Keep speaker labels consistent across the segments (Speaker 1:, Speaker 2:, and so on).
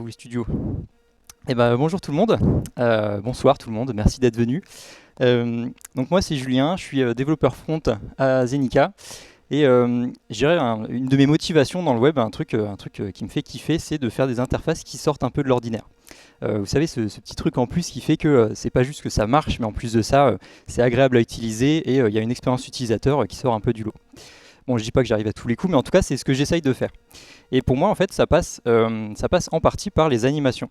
Speaker 1: vous studio. Eh ben, bonjour tout le monde, bonsoir tout le monde, merci d'être venu. Donc moi c'est Julien, je suis développeur front à Zenica et je dirais une de mes motivations dans le web, un truc qui me fait kiffer, c'est de faire des interfaces qui sortent un peu de l'ordinaire. Vous savez ce petit truc en plus qui fait que c'est pas juste que ça marche, mais en plus de ça c'est agréable à utiliser et il y a une expérience utilisateur qui sort un peu du lot. Bon, je dis pas que j'arrive à tous les coups, mais en tout cas c'est ce que j'essaye de faire. Et pour moi en fait ça passe en partie par les animations.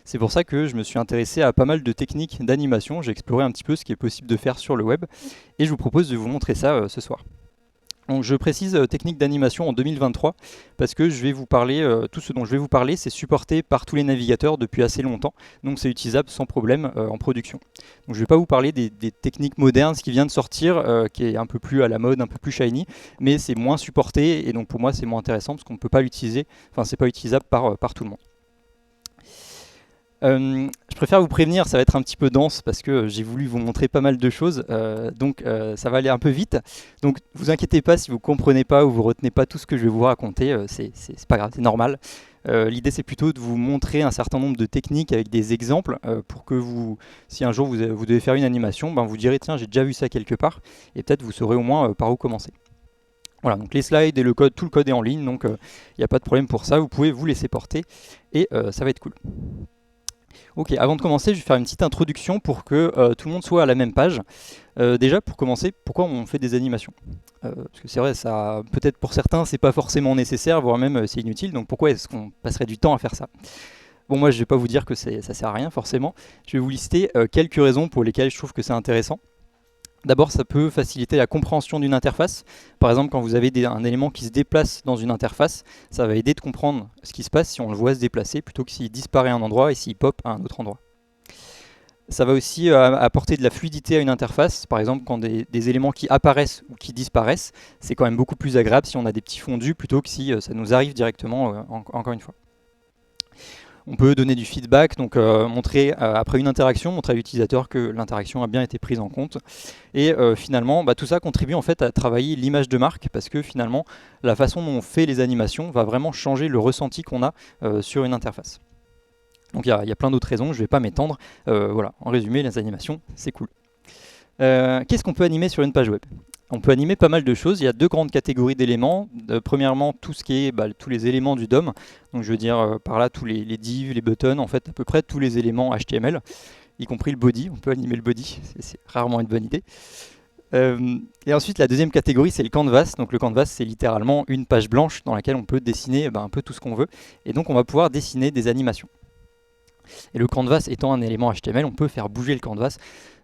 Speaker 1: C'est pour ça que je me suis intéressé à pas mal de techniques d'animation, j'ai exploré un petit peu ce qui est possible de faire sur le web, et je vous propose de vous montrer ça ce soir. Donc je précise technique d'animation en 2023 parce que je vais vous parler, tout ce dont je vais vous parler c'est supporté par tous les navigateurs depuis assez longtemps, donc c'est utilisable sans problème en production. Donc je ne vais pas vous parler des techniques modernes, ce qui vient de sortir, qui est un peu plus à la mode, un peu plus shiny, mais c'est moins supporté et donc pour moi c'est moins intéressant parce qu'on ne peut pas l'utiliser, enfin c'est pas utilisable par tout le monde. Je préfère vous prévenir, ça va être un petit peu dense parce que j'ai voulu vous montrer pas mal de choses, donc ça va aller un peu vite. Donc vous inquiétez pas si vous comprenez pas ou vous retenez pas tout ce que je vais vous raconter, c'est pas grave, c'est normal. L'idée c'est plutôt de vous montrer un certain nombre de techniques avec des exemples pour que vous, si un jour vous devez faire une animation, ben vous direz tiens j'ai déjà vu ça quelque part et peut-être vous saurez au moins par où commencer. Voilà, donc les slides et le code, tout le code est en ligne, donc il n'y a pas de problème pour ça, vous pouvez vous laisser porter et ça va être cool. Ok, avant de commencer, je vais faire une petite introduction pour que tout le monde soit à la même page. Déjà, pour commencer, pourquoi on fait des animations parce que c'est vrai, ça, peut-être pour certains, c'est pas forcément nécessaire, voire même c'est inutile, donc pourquoi est-ce qu'on passerait du temps à faire ça? Bon, moi, je vais pas vous dire que ça sert à rien, forcément. Je vais vous lister quelques raisons pour lesquelles je trouve que c'est intéressant. D'abord, ça peut faciliter la compréhension d'une interface. Par exemple, quand vous avez un élément qui se déplace dans une interface, ça va aider de comprendre ce qui se passe si on le voit se déplacer, plutôt que s'il disparaît à un endroit et s'il pop à un autre endroit. Ça va aussi apporter de la fluidité à une interface. Par exemple, quand des éléments qui apparaissent ou qui disparaissent, c'est quand même beaucoup plus agréable si on a des petits fondus, plutôt que si ça nous arrive directement, encore une fois. On peut donner du feedback, donc montrer après une interaction, montrer à l'utilisateur que l'interaction a bien été prise en compte. Et finalement, tout ça contribue en fait à travailler l'image de marque, parce que finalement, la façon dont on fait les animations va vraiment changer le ressenti qu'on a sur une interface. Donc il y a plein d'autres raisons, je ne vais pas m'étendre. Voilà, en résumé, les animations, c'est cool. Qu'est-ce qu'on peut animer sur une page web? On peut animer pas mal de choses, il y a deux grandes catégories d'éléments. Premièrement, tout ce qui est tous les éléments du DOM, donc je veux dire par là tous les divs, les buttons, en fait à peu près tous les éléments HTML, y compris le body, on peut animer le body, c'est rarement une bonne idée. Et ensuite la deuxième catégorie c'est le canvas, donc le canvas c'est littéralement une page blanche dans laquelle on peut dessiner un peu tout ce qu'on veut, et donc on va pouvoir dessiner des animations. Et le canvas étant un élément HTML, on peut faire bouger le canvas,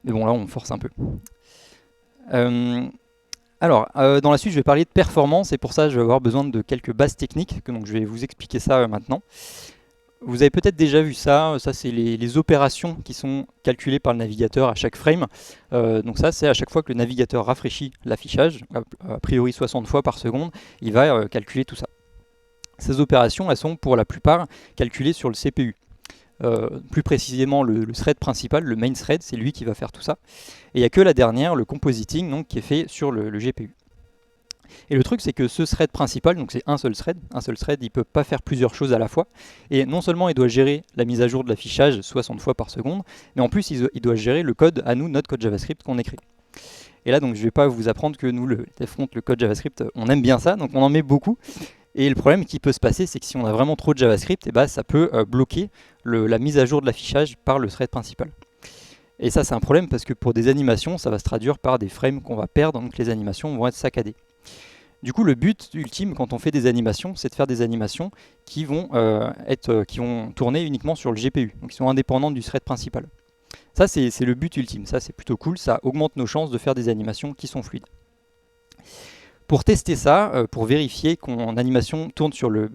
Speaker 1: mais bon là on force un peu. Alors, dans la suite, je vais parler de performance et pour ça, je vais avoir besoin de quelques bases techniques, donc je vais vous expliquer ça maintenant. Vous avez peut-être déjà vu ça, c'est les opérations qui sont calculées par le navigateur à chaque frame. Donc ça, c'est à chaque fois que le navigateur rafraîchit l'affichage, a priori 60 fois par seconde, il va calculer tout ça. Ces opérations, elles sont pour la plupart calculées sur le CPU. Plus précisément le thread principal, le main thread, c'est lui qui va faire tout ça. Et il n'y a que la dernière, le compositing, donc, qui est fait sur le GPU. Et le truc c'est que ce thread principal, donc c'est un seul thread, il ne peut pas faire plusieurs choses à la fois. Et non seulement il doit gérer la mise à jour de l'affichage 60 fois par seconde, mais en plus il doit gérer le code à nous, notre code JavaScript qu'on écrit. Et là donc je ne vais pas vous apprendre que nous, le DevFront, le code JavaScript, on aime bien ça, donc on en met beaucoup. Et le problème qui peut se passer, c'est que si on a vraiment trop de JavaScript, ça peut bloquer la mise à jour de l'affichage par le thread principal. Et ça, c'est un problème parce que pour des animations, ça va se traduire par des frames qu'on va perdre, donc les animations vont être saccadées. Du coup, le but ultime quand on fait des animations, c'est de faire des animations qui vont tourner uniquement sur le GPU, donc qui sont indépendantes du thread principal. Ça, c'est le but ultime, ça c'est plutôt cool, ça augmente nos chances de faire des animations qui sont fluides. Pour tester ça, pour vérifier qu'on animation tourne sur le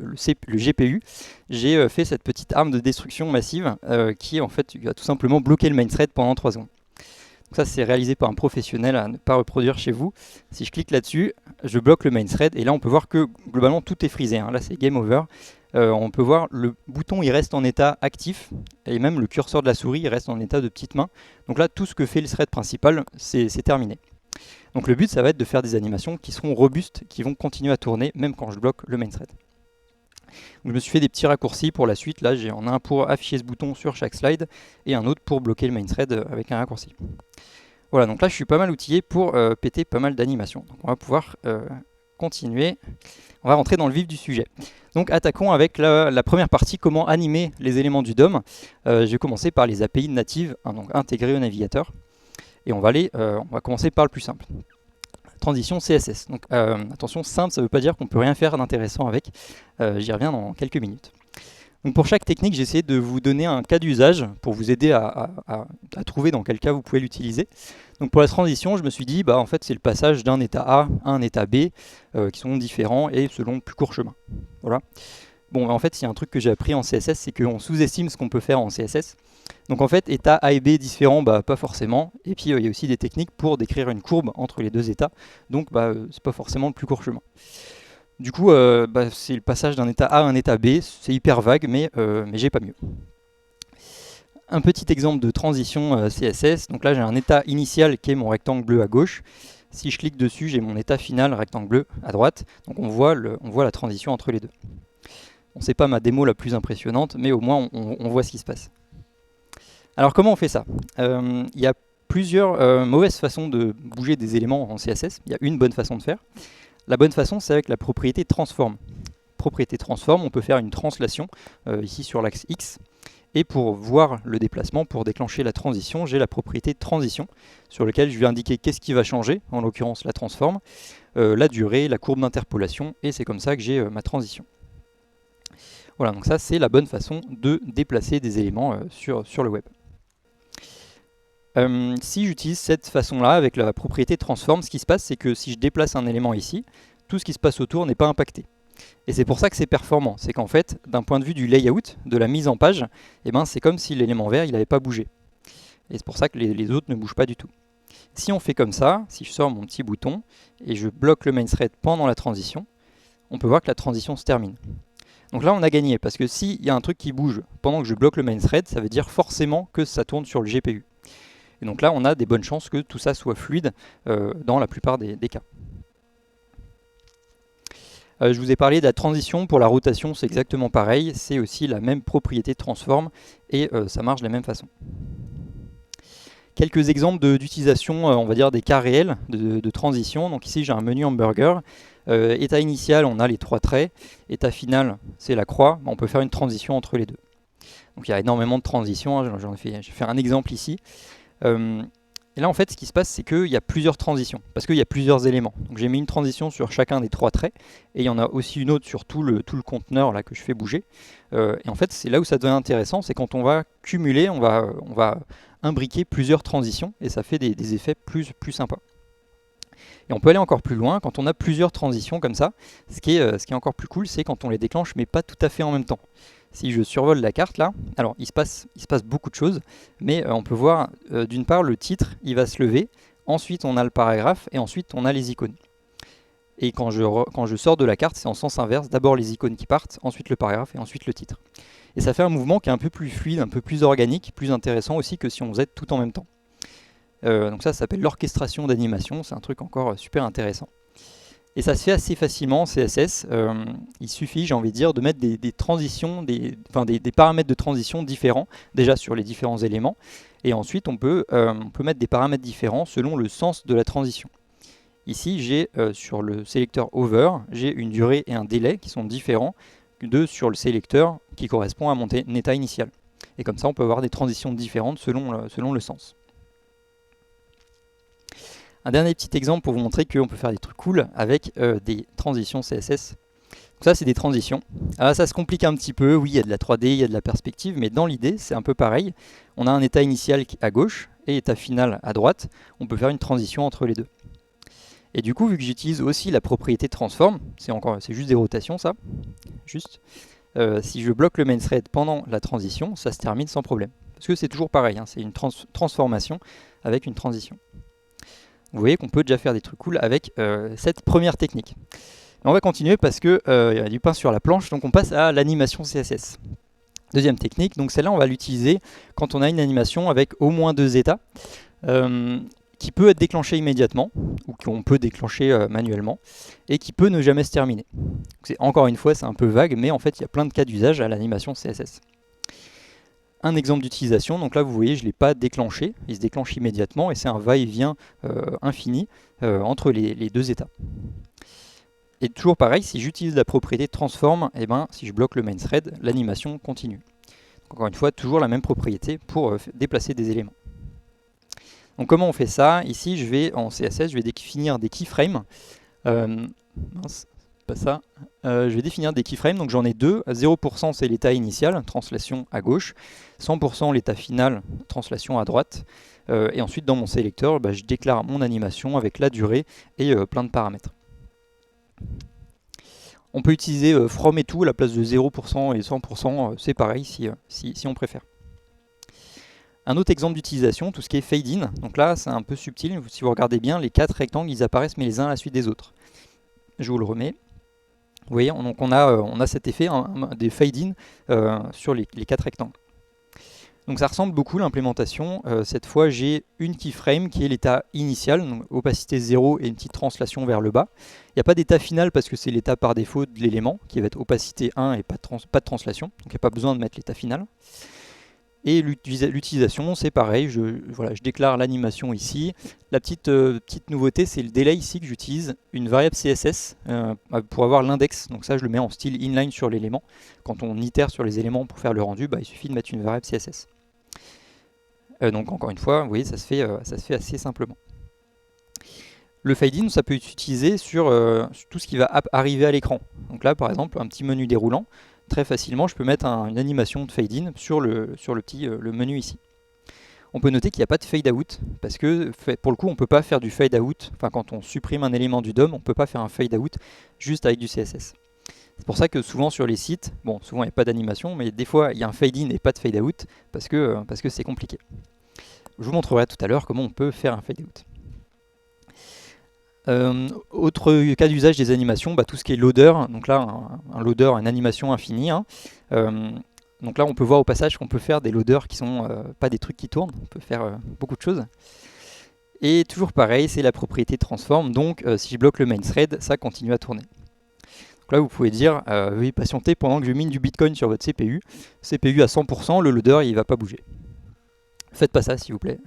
Speaker 1: GPU, j'ai fait cette petite arme de destruction massive qui en fait va tout simplement bloquer le main thread pendant 3 secondes. Donc ça c'est réalisé par un professionnel à ne pas reproduire chez vous. Si je clique là-dessus, je bloque le main thread et là on peut voir que globalement tout est frisé. Là c'est game over. On peut voir le bouton il reste en état actif et même le curseur de la souris il reste en état de petite main. Donc là tout ce que fait le thread principal c'est terminé. Donc le but, ça va être de faire des animations qui seront robustes, qui vont continuer à tourner même quand je bloque le main thread. Donc, je me suis fait des petits raccourcis pour la suite. Là, j'en ai un pour afficher ce bouton sur chaque slide et un autre pour bloquer le main thread avec un raccourci. Voilà, donc là, je suis pas mal outillé pour péter pas mal d'animations. Donc, on va pouvoir continuer. On va rentrer dans le vif du sujet. Donc attaquons avec la première partie, comment animer les éléments du DOM. Je vais commencer par les API natives, donc intégrées au navigateur. Et on va commencer par le plus simple. Transition CSS. Donc attention, simple, ça ne veut pas dire qu'on ne peut rien faire d'intéressant avec. J'y reviens dans quelques minutes. Donc pour chaque technique, j'ai essayé de vous donner un cas d'usage pour vous aider à trouver dans quel cas vous pouvez l'utiliser. Donc pour la transition, je me suis dit, en fait, c'est le passage d'un état A à un état B qui sont différents et selon le plus court chemin. Voilà. Bon, en fait, il y a un truc que j'ai appris en CSS, c'est qu'on sous-estime ce qu'on peut faire en CSS. Donc en fait, état A et B différents, pas forcément. Et puis il y a aussi des techniques pour décrire une courbe entre les deux états. Donc c'est pas forcément le plus court chemin. Du coup, c'est le passage d'un état A à un état B. C'est hyper vague, mais j'ai pas mieux. Un petit exemple de transition CSS. Donc là, j'ai un état initial qui est mon rectangle bleu à gauche. Si je clique dessus, j'ai mon état final, rectangle bleu, à droite. Donc on voit la transition entre les deux. Bon, c'est pas ma démo la plus impressionnante, mais au moins on voit ce qui se passe. Alors comment on fait ça? Il y a plusieurs mauvaises façons de bouger des éléments en CSS. Il y a une bonne façon de faire. La bonne façon, c'est avec la propriété transform. Propriété transform, on peut faire une translation ici sur l'axe X. Et pour voir le déplacement, pour déclencher la transition, j'ai la propriété transition sur laquelle je vais indiquer qu'est-ce qui va changer, en l'occurrence la transform, la durée, la courbe d'interpolation, et c'est comme ça que j'ai ma transition. Voilà, donc ça c'est la bonne façon de déplacer des éléments sur le web. Si j'utilise cette façon-là avec la propriété transform, ce qui se passe c'est que si je déplace un élément ici, tout ce qui se passe autour n'est pas impacté. Et c'est pour ça que c'est performant, c'est qu'en fait, d'un point de vue du layout, de la mise en page, c'est comme si l'élément vert il n'avait pas bougé. Et c'est pour ça que les autres ne bougent pas du tout. Si on fait comme ça, si je sors mon petit bouton et je bloque le main thread pendant la transition, on peut voir que la transition se termine. Donc là on a gagné, parce que s'il y a un truc qui bouge pendant que je bloque le main thread, ça veut dire forcément que ça tourne sur le GPU. Et donc là on a des bonnes chances que tout ça soit fluide dans la plupart des cas. Je vous ai parlé de la transition pour la rotation, c'est exactement pareil, c'est aussi la même propriété de transform et ça marche de la même façon. Quelques exemples d'utilisation, on va dire des cas réels de transition. Donc ici j'ai un menu hamburger, état initial on a les 3 traits, état final c'est la croix, on peut faire une transition entre les deux. Donc il y a énormément de transitions, hein, j'ai fait un exemple ici. Et là en fait ce qui se passe c'est qu'il y a plusieurs transitions, parce qu'il y a plusieurs éléments. Donc j'ai mis une transition sur chacun des 3 traits, et il y en a aussi une autre sur tout le conteneur là, que je fais bouger. Et en fait c'est là où ça devient intéressant, c'est quand on va cumuler, on va imbriquer plusieurs transitions, et ça fait des effets plus sympas. Et on peut aller encore plus loin, quand on a plusieurs transitions comme ça, ce qui est encore plus cool, c'est quand on les déclenche, mais pas tout à fait en même temps. Si je survole la carte là, alors il se passe beaucoup de choses, mais on peut voir d'une part le titre, il va se lever, ensuite on a le paragraphe, et ensuite on a les icônes. Et quand je sors de la carte, c'est en sens inverse, d'abord les icônes qui partent, ensuite le paragraphe, et ensuite le titre. Et ça fait un mouvement qui est un peu plus fluide, un peu plus organique, plus intéressant aussi que si on faisait tout en même temps. Donc ça s'appelle l'orchestration d'animation, c'est un truc encore super intéressant. Et ça se fait assez facilement en CSS, il suffit, j'ai envie de dire, de mettre des transitions, des paramètres de transition différents, déjà sur les différents éléments, et ensuite on peut mettre des paramètres différents selon le sens de la transition. Ici, j'ai sur le sélecteur over, j'ai une durée et un délai qui sont différents sur le sélecteur qui correspond à mon état initial. Et comme ça, on peut avoir des transitions différentes selon le sens. Un dernier petit exemple pour vous montrer qu'on peut faire des trucs cool avec des transitions CSS. Donc ça, c'est des transitions. Alors ça se complique un petit peu. Oui, il y a de la 3D, il y a de la perspective, mais dans l'idée, c'est un peu pareil. On a un état initial à gauche et état final à droite. On peut faire une transition entre les deux. Et du coup, vu que j'utilise aussi la propriété transform, c'est juste des rotations, ça. Juste. Si je bloque le main thread pendant la transition, ça se termine sans problème. Parce que c'est toujours pareil, hein, c'est une transformation avec une transition. Vous voyez qu'on peut déjà faire des trucs cool avec cette première technique. Mais on va continuer parce qu'il y a du pain sur la planche, donc on passe à l'animation CSS. Deuxième technique, donc celle-là on va l'utiliser quand on a une animation avec au moins 2 états, qui peut être déclenché immédiatement, ou qu'on peut déclencher manuellement, et qui peut ne jamais se terminer. Encore une fois, c'est un peu vague, mais en fait, il y a plein de cas d'usage à l'animation CSS. Un exemple d'utilisation, donc là vous voyez, je ne l'ai pas déclenché, il se déclenche immédiatement, et c'est un va-et-vient infini entre les deux états. Et toujours pareil, si j'utilise la propriété transform, et ben, si je bloque le main thread, l'animation continue. Donc, encore une fois, toujours la même propriété pour déplacer des éléments. Donc comment on fait ça? Ici, je vais en CSS, je vais définir des keyframes. Mince, pas ça. Je vais définir des keyframes, donc j'en ai deux. 0% c'est l'état initial, translation à gauche. 100% l'état final, translation à droite. Et ensuite, dans mon sélecteur, je déclare mon animation avec la durée et plein de paramètres. On peut utiliser from et tout à la place de 0% et 100%, c'est pareil si on préfère. Un autre exemple d'utilisation, tout ce qui est fade in. Donc là, c'est un peu subtil. Si vous regardez bien, les 4 rectangles, ils apparaissent mais les uns à la suite des autres. Je vous le remets. Vous voyez, donc on a cet effet des fade in sur les 4 rectangles. Donc ça ressemble beaucoup l'implémentation. Cette fois, j'ai une keyframe qui est l'état initial, donc opacité 0 et une petite translation vers le bas. Il n'y a pas d'état final parce que c'est l'état par défaut de l'élément qui va être opacité 1 et pas de translation. Donc il n'y a pas besoin de mettre l'état final. Et l'utilisation, c'est pareil, je déclare l'animation ici. La petite nouveauté, c'est le délai ici que j'utilise une variable CSS pour avoir l'index. Donc ça, je le mets en style inline sur l'élément. Quand on itère sur les éléments pour faire le rendu, il suffit de mettre une variable CSS. Donc encore une fois, vous voyez, ça se fait assez simplement. Le fade-in, ça peut être utilisé sur tout ce qui va arriver à l'écran. Donc là, par exemple, un petit menu déroulant. Très facilement, je peux mettre une animation de fade-in sur le menu ici. On peut noter qu'il n'y a pas de fade-out, parce que pour le coup, on ne peut pas faire du fade-out, enfin quand on supprime un élément du DOM, on ne peut pas faire un fade-out juste avec du CSS. C'est pour ça que souvent sur les sites, bon, souvent il n'y a pas d'animation, mais des fois il y a un fade-in et pas de fade-out, parce que c'est compliqué. Je vous montrerai tout à l'heure comment on peut faire un fade-out. Autre cas d'usage des animations, tout ce qui est loader, donc là un loader, une animation infinie. Donc là on peut voir au passage qu'on peut faire des loaders qui sont pas des trucs qui tournent, on peut faire beaucoup de choses. Et toujours pareil, c'est la propriété transform, donc si je bloque le main thread, ça continue à tourner. Donc là vous pouvez dire, oui, patientez pendant que je mine du bitcoin sur votre CPU, CPU à 100%, le loader il va pas bouger. Faites pas ça s'il vous plaît.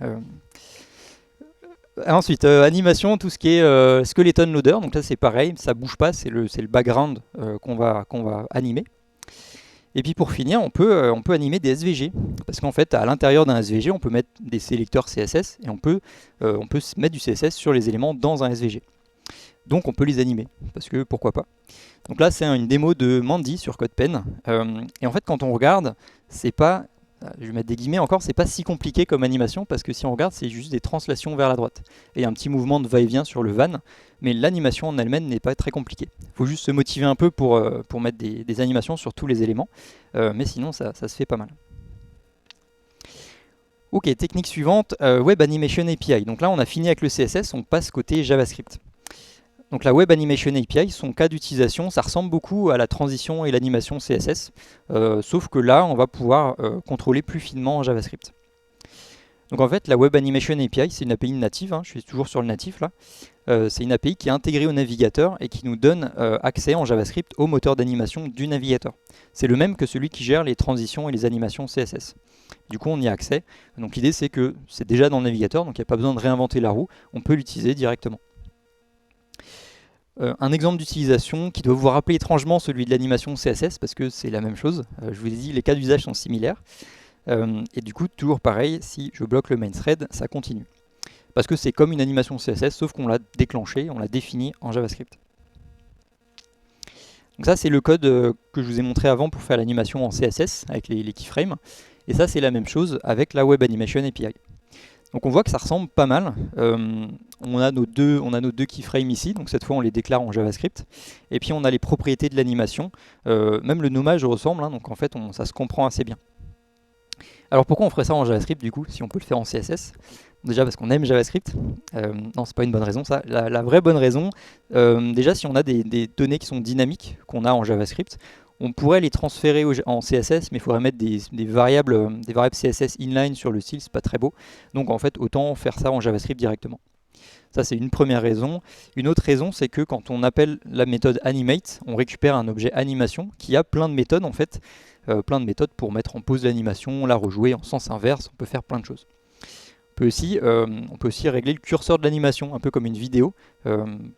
Speaker 1: Ensuite, animation, tout ce qui est skeleton loader, donc là c'est pareil, ça bouge pas, c'est le background qu'on va animer. Et puis pour finir, on peut animer des SVG, parce qu'en fait à l'intérieur d'un SVG, on peut mettre des sélecteurs CSS, et on peut mettre du CSS sur les éléments dans un SVG. Donc on peut les animer, parce que pourquoi pas. Donc là c'est une démo de Mandy sur CodePen, et en fait quand on regarde, c'est pas... Je vais mettre des guillemets encore, c'est pas si compliqué comme animation parce que si on regarde, c'est juste des translations vers la droite. Et un petit mouvement de va-et-vient sur le van, mais l'animation en elle-même n'est pas très compliquée. Il faut juste se motiver un peu pour mettre des animations sur tous les éléments, mais sinon ça se fait pas mal. Ok, technique suivante, Web Animation API. Donc là on a fini avec le CSS, on passe côté JavaScript. Donc la Web Animation API, son cas d'utilisation, ça ressemble beaucoup à la transition et l'animation CSS, sauf que là, on va pouvoir contrôler plus finement en JavaScript. Donc en fait, la Web Animation API, c'est une API native, je suis toujours sur le natif là. C'est une API qui est intégrée au navigateur et qui nous donne accès en JavaScript au moteur d'animation du navigateur. C'est le même que celui qui gère les transitions et les animations CSS. Du coup, on y a accès. Donc l'idée, c'est que c'est déjà dans le navigateur, donc il n'y a pas besoin de réinventer la roue, on peut l'utiliser directement. Un exemple d'utilisation qui doit vous rappeler étrangement celui de l'animation CSS parce que c'est la même chose. Je vous ai dit, les cas d'usage sont similaires. Et du coup, toujours pareil, si je bloque le main thread, ça continue. Parce que c'est comme une animation CSS, sauf qu'on l'a déclenché, on l'a défini en JavaScript. Donc ça, c'est le code que je vous ai montré avant pour faire l'animation en CSS avec les keyframes. Et ça, c'est la même chose avec la Web Animation API. Donc on voit que ça ressemble pas mal. On a nos deux keyframes ici, donc cette fois on les déclare en JavaScript. Et puis on a les propriétés de l'animation. Même le nommage ressemble, donc en fait ça se comprend assez bien. Alors pourquoi on ferait ça en JavaScript du coup, si on peut le faire en CSS? Déjà parce qu'on aime JavaScript. Non, c'est pas une bonne raison ça. La vraie bonne raison, déjà si on a des données qui sont dynamiques, qu'on a en JavaScript, On pourrait les transférer en CSS, mais il faudrait mettre des variables CSS inline sur le style, c'est pas très beau. Donc en fait, autant faire ça en JavaScript directement. Ça, c'est une première raison. Une autre raison, c'est que quand on appelle la méthode animate, on récupère un objet animation qui a plein de méthodes en fait, plein de méthodes pour mettre en pause l'animation, la rejouer en sens inverse, on peut faire plein de choses. On peut aussi régler le curseur de l'animation, un peu comme une vidéo,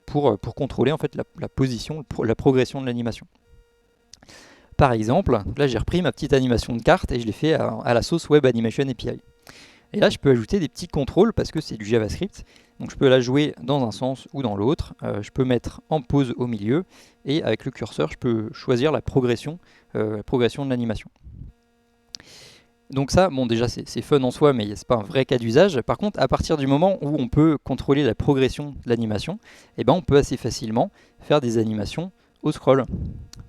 Speaker 1: pour contrôler en fait la position, la progression de l'animation. Par exemple, là j'ai repris ma petite animation de carte et je l'ai fait à la sauce Web Animation API. Et là je peux ajouter des petits contrôles parce que c'est du JavaScript. Donc je peux la jouer dans un sens ou dans l'autre. Je peux mettre en pause au milieu et avec le curseur je peux choisir la progression de l'animation. Donc ça, bon déjà c'est fun en soi, mais c'est pas un vrai cas d'usage. Par contre, à partir du moment où on peut contrôler la progression de l'animation, eh ben, on peut assez facilement faire des animations au scroll.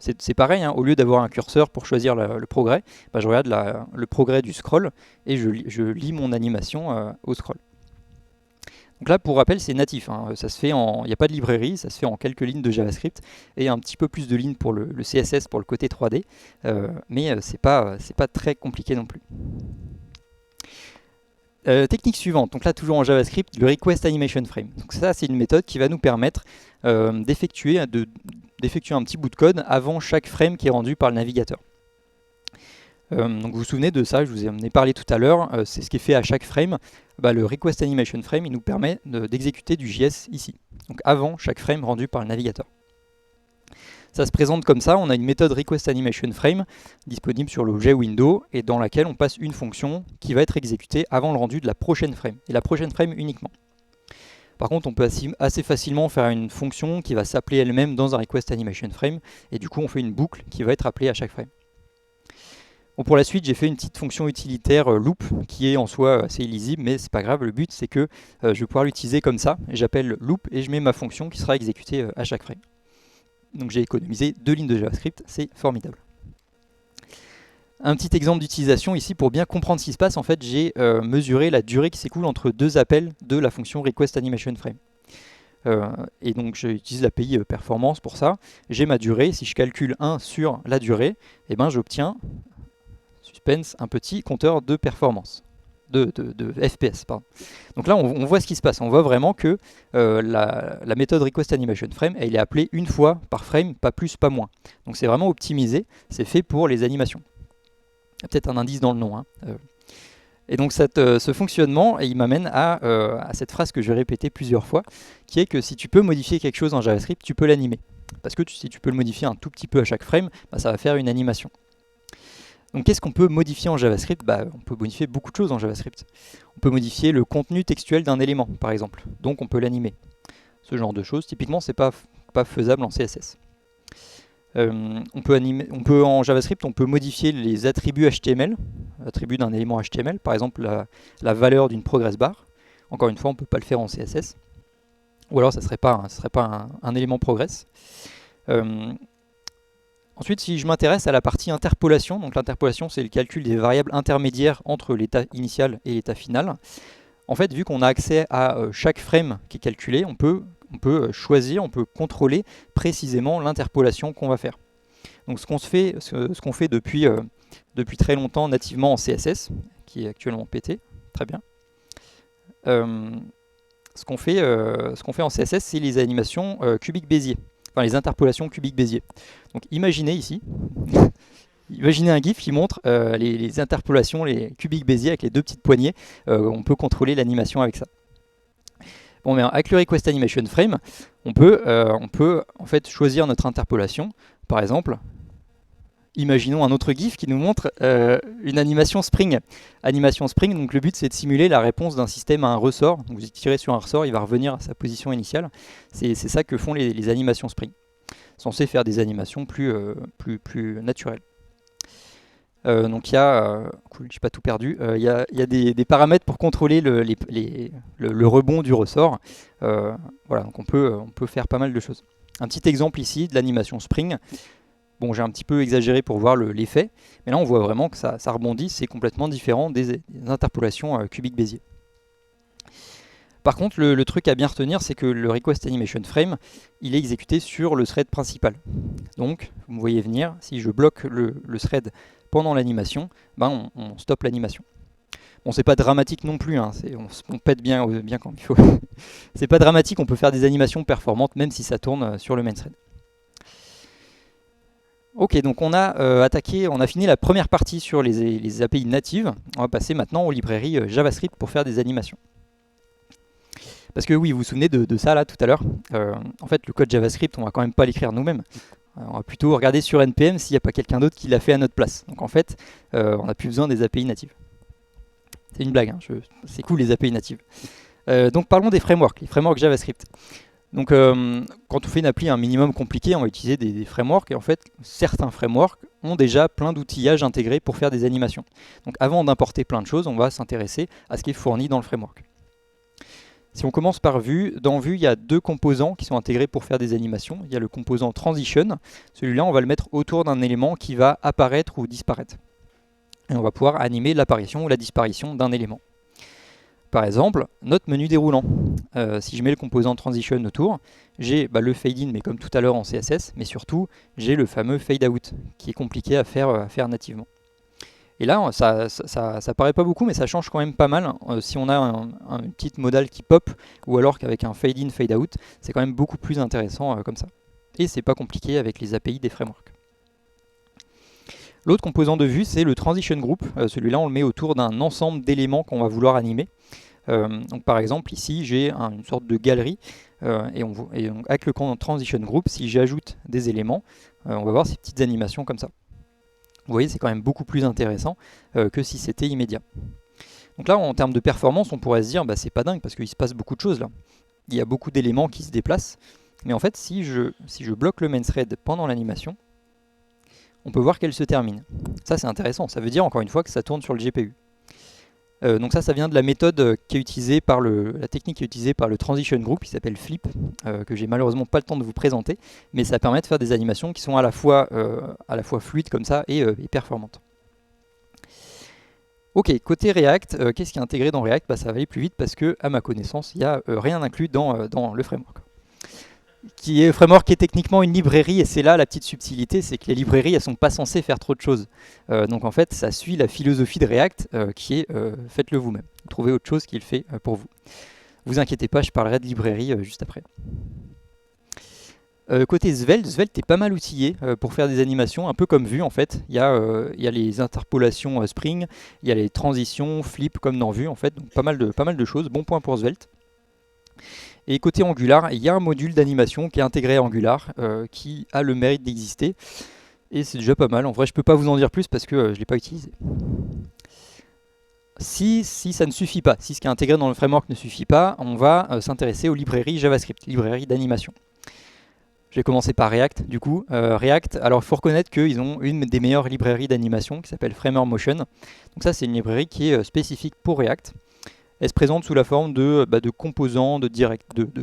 Speaker 1: C'est pareil, hein, au lieu d'avoir un curseur pour choisir le progrès, bah, je regarde le progrès du scroll et je lis mon animation au scroll. Donc là, pour rappel, c'est natif, hein. Ça se fait il n'y a pas de librairie, ça se fait en quelques lignes de JavaScript et un petit peu plus de lignes pour le CSS pour le côté 3D, mais c'est pas très compliqué non plus. Technique suivante, donc là toujours en JavaScript, le Request Animation Frame. Donc ça, c'est une méthode qui va nous permettre d'effectuer un petit bout de code avant chaque frame qui est rendu par le navigateur. Donc vous vous souvenez de ça, je vous en ai parlé tout à l'heure, c'est ce qui est fait à chaque frame. Bah, le Request Animation Frame, il nous permet d'exécuter du JS ici, donc avant chaque frame rendu par le navigateur. Ça se présente comme ça, on a une méthode Request Animation Frame disponible sur l'objet window et dans laquelle on passe une fonction qui va être exécutée avant le rendu de la prochaine frame, et la prochaine frame uniquement. Par contre, on peut assez facilement faire une fonction qui va s'appeler elle-même dans un Request Animation Frame, et du coup on fait une boucle qui va être appelée à chaque frame. Bon, pour la suite, j'ai fait une petite fonction utilitaire loop qui est en soi assez illisible, mais c'est pas grave. Le but, c'est que je vais pouvoir l'utiliser comme ça. J'appelle loop et je mets ma fonction qui sera exécutée à chaque frame. Donc j'ai économisé 2 lignes de JavaScript, c'est formidable. Un petit exemple d'utilisation ici pour bien comprendre ce qui se passe. En fait, j'ai mesuré la durée qui s'écoule entre 2 appels de la fonction Request Animation Frame. Et donc j'utilise l'API performance pour ça. J'ai ma durée. Si je calcule 1 sur la durée, eh ben, j'obtiens un petit compteur de performance, de FPS. Pardon. Donc là, on voit ce qui se passe. On voit vraiment que la méthode Request Animation Frame, elle est appelée une fois par frame, pas plus, pas moins. Donc c'est vraiment optimisé, c'est fait pour les animations. Il y a peut-être un indice dans le nom. Hein. Et donc ce fonctionnement, il m'amène à cette phrase que je vais répéter plusieurs fois, qui est que si tu peux modifier quelque chose en JavaScript, tu peux l'animer. Parce que si tu peux le modifier un tout petit peu à chaque frame, bah, ça va faire une animation. Donc qu'est-ce qu'on peut modifier en JavaScript? On peut modifier beaucoup de choses en JavaScript. On peut modifier le contenu textuel d'un élément, par exemple. Donc on peut l'animer. Ce genre de choses, typiquement, c'est pas faisable en CSS. En JavaScript, on peut modifier les attributs HTML, attributs d'un élément HTML, par exemple la valeur d'une progress bar. Encore une fois, on ne peut pas le faire en CSS. Ou alors, ça ne serait pas un élément progress. Ensuite, si je m'intéresse à la partie interpolation, donc l'interpolation c'est le calcul des variables intermédiaires entre l'état initial et l'état final. En fait, vu qu'on a accès à chaque frame qui est calculé, on peut choisir, on peut contrôler précisément l'interpolation qu'on va faire. Donc ce qu'on fait depuis très longtemps nativement en CSS, qui est actuellement pété, très bien. Ce qu'on fait en CSS, c'est les animations cubique-Bézier. Enfin, les interpolations cubique-Bézier. Donc imaginez ici, imaginez un GIF qui montre les interpolations, les cubiques Bézier avec les 2 petites poignées. On peut contrôler l'animation avec ça. Bon, mais avec le Request Animation Frame, on peut en fait choisir notre interpolation. Par exemple, imaginons un autre GIF qui nous montre une animation Spring. Animation Spring, donc le but c'est de simuler la réponse d'un système à un ressort. Donc, vous tirez sur un ressort, il va revenir à sa position initiale. C'est ça que font les animations Spring. Censé faire des animations plus naturelles. Donc il y a, j'ai pas tout perdu, il y a des paramètres pour contrôler le rebond du ressort. Voilà, donc on peut faire pas mal de choses. Un petit exemple ici de l'animation Spring. Bon, j'ai un petit peu exagéré pour voir l'effet, mais là on voit vraiment que ça rebondit, c'est complètement différent des interpolations cubique-Bézier. Par contre, le truc à bien retenir, c'est que le request animation frame, il est exécuté sur le thread principal. Donc, vous me voyez venir, si je bloque le thread pendant l'animation, ben on stoppe l'animation. Bon, c'est pas dramatique non plus, hein, on pète bien quand il faut. C'est pas dramatique, on peut faire des animations performantes même si ça tourne sur le main thread. Ok, donc on a on a fini la première partie sur les API natives. On va passer maintenant aux librairies JavaScript pour faire des animations. Parce que oui, vous vous souvenez de ça là tout à l'heure. En fait, le code JavaScript, on va quand même pas l'écrire nous-mêmes. On va plutôt regarder sur NPM s'il n'y a pas quelqu'un d'autre qui l'a fait à notre place. Donc en fait, on n'a plus besoin des API natives. C'est une blague, hein, c'est cool les API natives. Donc parlons des frameworks, les frameworks JavaScript. Donc quand on fait une appli un minimum compliquée, on va utiliser des frameworks. Et en fait, certains frameworks ont déjà plein d'outillages intégrés pour faire des animations. Donc avant d'importer plein de choses, on va s'intéresser à ce qui est fourni dans le framework. Si on commence par Vue, dans Vue, il y a deux composants qui sont intégrés pour faire des animations. Il y a le composant Transition. Celui-là, on va le mettre autour d'un élément qui va apparaître ou disparaître. Et on va pouvoir animer l'apparition ou la disparition d'un élément. Par exemple, notre menu déroulant. Si je mets le composant Transition autour, j'ai le fade in, mais comme tout à l'heure en CSS, mais surtout, j'ai le fameux fade out, qui est compliqué à faire nativement. Et là, ça paraît pas beaucoup, mais ça change quand même pas mal. Si on a une petite modale qui pop, ou alors qu'avec un fade in, fade out, c'est quand même beaucoup plus intéressant comme ça. Et c'est pas compliqué avec les API des frameworks. L'autre composant de Vue, c'est le transition group. Celui-là, on le met autour d'un ensemble d'éléments qu'on va vouloir animer. Donc par exemple, ici, j'ai une sorte de galerie. Et donc, avec le transition group, si j'ajoute des éléments, on va voir ces petites animations comme ça. Vous voyez, c'est quand même beaucoup plus intéressant que si c'était immédiat. Donc là, en termes de performance, on pourrait se dire, c'est pas dingue parce qu'il se passe beaucoup de choses là. Il y a beaucoup d'éléments qui se déplacent. Mais en fait, si je bloque le main thread pendant l'animation, on peut voir qu'elle se termine. Ça, c'est intéressant. Ça veut dire, encore une fois, que ça tourne sur le GPU. Donc ça vient de la méthode qui est utilisée par la technique qui est utilisée par le transition group, qui s'appelle Flip, que j'ai malheureusement pas le temps de vous présenter, mais ça permet de faire des animations qui sont à la fois fluides comme ça et performantes. Ok, côté React, qu'est-ce qui est intégré dans React? Ça va aller plus vite parce que, à ma connaissance, il n'y a rien inclus dans le framework. Framework qui est techniquement une librairie, et c'est là la petite subtilité, c'est que les librairies, elles sont pas censées faire trop de choses. Donc en fait, ça suit la philosophie de React, qui est faites-le vous-même. Trouvez autre chose qui le fait pour vous. Vous inquiétez pas, je parlerai de librairie juste après. Côté Svelte est pas mal outillé pour faire des animations, un peu comme Vue en fait. Il y a les interpolations Spring, il y a les transitions, Flip comme dans Vue en fait, donc pas mal de choses. Bon point pour Svelte. Et côté Angular, il y a un module d'animation qui est intégré à Angular, qui a le mérite d'exister. Et c'est déjà pas mal. En vrai, je ne peux pas vous en dire plus parce que je ne l'ai pas utilisé. Si ça ne suffit pas, si ce qui est intégré dans le framework ne suffit pas, on va s'intéresser aux librairies JavaScript, librairies d'animation. Je vais commencer par React, du coup. React, alors il faut reconnaître qu'ils ont une des meilleures librairies d'animation qui s'appelle Framer Motion. Donc ça, c'est une librairie qui est spécifique pour React. Elle se présente sous la forme de composants, de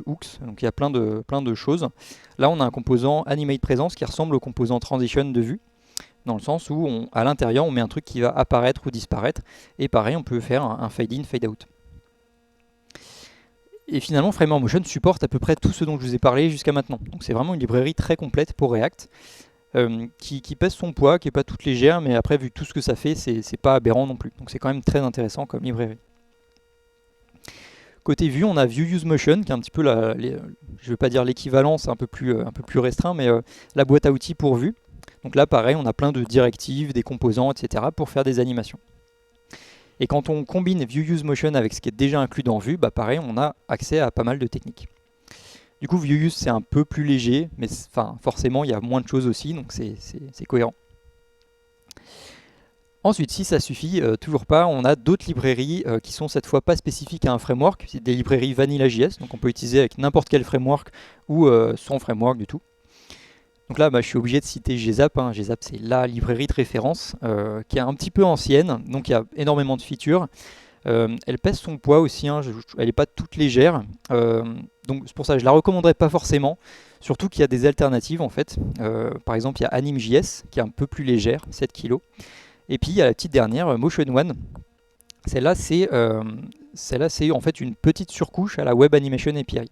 Speaker 1: hooks, donc il y a plein de choses. Là, on a un composant Animate Presence qui ressemble au composant Transition de Vue, dans le sens où à l'intérieur, on met un truc qui va apparaître ou disparaître. Et pareil, on peut faire un fade in, fade out. Et finalement, Framer Motion supporte à peu près tout ce dont je vous ai parlé jusqu'à maintenant. Donc c'est vraiment une librairie très complète pour React, qui pèse son poids, qui n'est pas toute légère, mais après, vu tout ce que ça fait, c'est pas aberrant non plus. Donc c'est quand même très intéressant comme librairie. Côté Vue, on a VueUseMotion, qui est un petit peu je ne vais pas dire l'équivalent, c'est un peu plus restreint, mais la boîte à outils pour Vue. Donc là, pareil, on a plein de directives, des composants, etc. pour faire des animations. Et quand on combine VueUseMotion avec ce qui est déjà inclus dans Vue, pareil, on a accès à pas mal de techniques. Du coup, VueUse, c'est un peu plus léger, mais forcément, il y a moins de choses aussi, donc c'est cohérent. Ensuite, si ça suffit toujours pas, on a d'autres librairies qui sont cette fois pas spécifiques à un framework, c'est des librairies Vanilla.js, donc on peut utiliser avec n'importe quel framework ou sans framework du tout. Donc là, je suis obligé de citer GZAP. GZAP, c'est la librairie de référence qui est un petit peu ancienne, donc il y a énormément de features. Elle pèse son poids aussi, elle n'est pas toute légère, donc c'est pour ça que je la recommanderais pas forcément, surtout qu'il y a des alternatives en fait. Par exemple, il y a Anime.js qui est un peu plus légère, 7 kg. Et puis il y a la petite dernière, Motion One. Celle-là, c'est en fait une petite surcouche à la Web Animation API.